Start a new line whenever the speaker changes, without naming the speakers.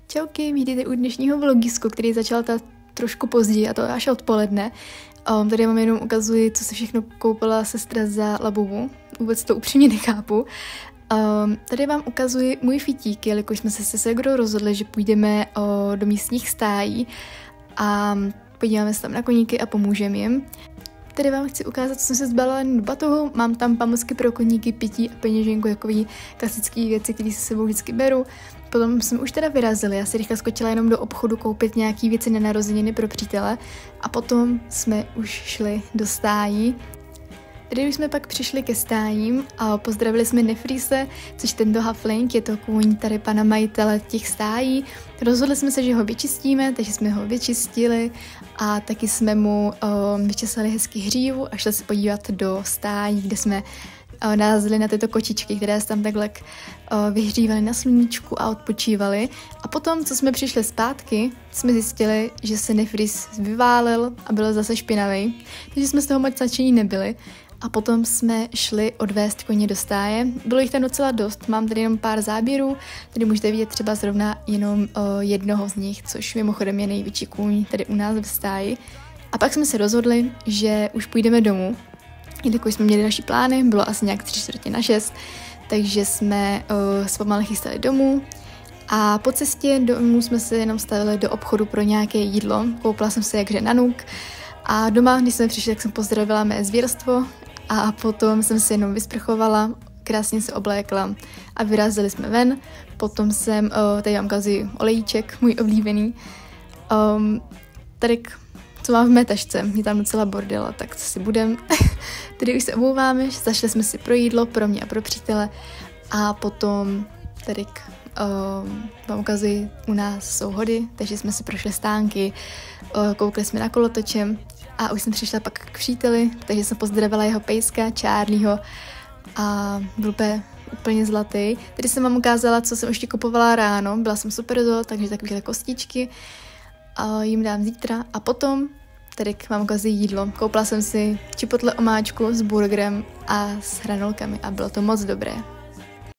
Čauky, vítejte u dnešního vlogisku, který začal trošku později, a to až odpoledne. Tady vám jenom ukazuji, co se všechno koupila sestra za Labubu. Vůbec to upřímně nechápu. Tady vám ukazuji můj fitík, jelikož jsme se se ségrou rozhodli, že půjdeme do místních stájí a podíváme se tam na koníky a pomůžeme jim. Tady vám chci ukázat, co jsem se zbalila do batohu. Mám tam pamlsky pro koníky, pití a peněženku, takový klasický věci, které se sebou vždycky beru. Potom jsme už teda vyrazili, já si rychle skočila jenom do obchodu koupit nějaký věci na narozeniny pro přítele a potom jsme už šli do stájí. Tady už jsme pak přišli ke stájím a pozdravili jsme Nefrise, což tento hafling, je to kůň tady pana majitele těch stájí. Rozhodli jsme se, že ho vyčistíme, takže jsme ho vyčistili a taky jsme mu vyčesali hezky hřívu a šli se podívat do stájí, kde jsme narazili na tyto kočičky, které se tam takhle vyhřívali na sluníčku a odpočívali. A potom, co jsme přišli zpátky, jsme zjistili, že se Nefris vyválil a byl zase špinavý, takže jsme z toho moc nadšení nebyli. A potom jsme šli odvést koně do stáje. Bylo jich tam docela dost, mám tady jenom pár záběrů, tady můžete vidět třeba zrovna jenom jednoho z nich, což mimochodem je největší kůň tady u nás v stáji. A pak jsme se rozhodli, že už půjdeme domů, jelikož jsme měli naši plány, bylo asi nějak 5:45, takže jsme se pomalu chystali domů. A po cestě domů jsme se jenom stavili do obchodu pro nějaké jídlo. Koupila jsem si jakže nanuk a doma, když jsme přišli, tak jsem pozdravila mé zvěrstvo a potom jsem se jenom vysprchovala, krásně se oblékla a vyrazili jsme ven. Potom jsem, tady mám ukazuji olejček, můj oblíbený. Tady co mám v mé tašce, je tam docela bordela, tak co si budem. Tady už se omlouváme, zašli jsme si pro jídlo, pro mě a pro přítele a potom tady vám ukazuji, u nás jsou hody, takže jsme si prošli stánky, koukli jsme na kolotočem a už jsem přišla pak k příteli, takže jsem pozdravila jeho pejska, Charlieho a byl úplně zlatý. Tady jsem vám ukázala, co jsem ještě kupovala ráno, byla jsem super dole, takže takovéhle kostičky a jim dám zítra a potom tady vám ukazuji jídlo. Koupila jsem si chipotle omáčku s burgerem a s hranolkami a bylo to moc dobré.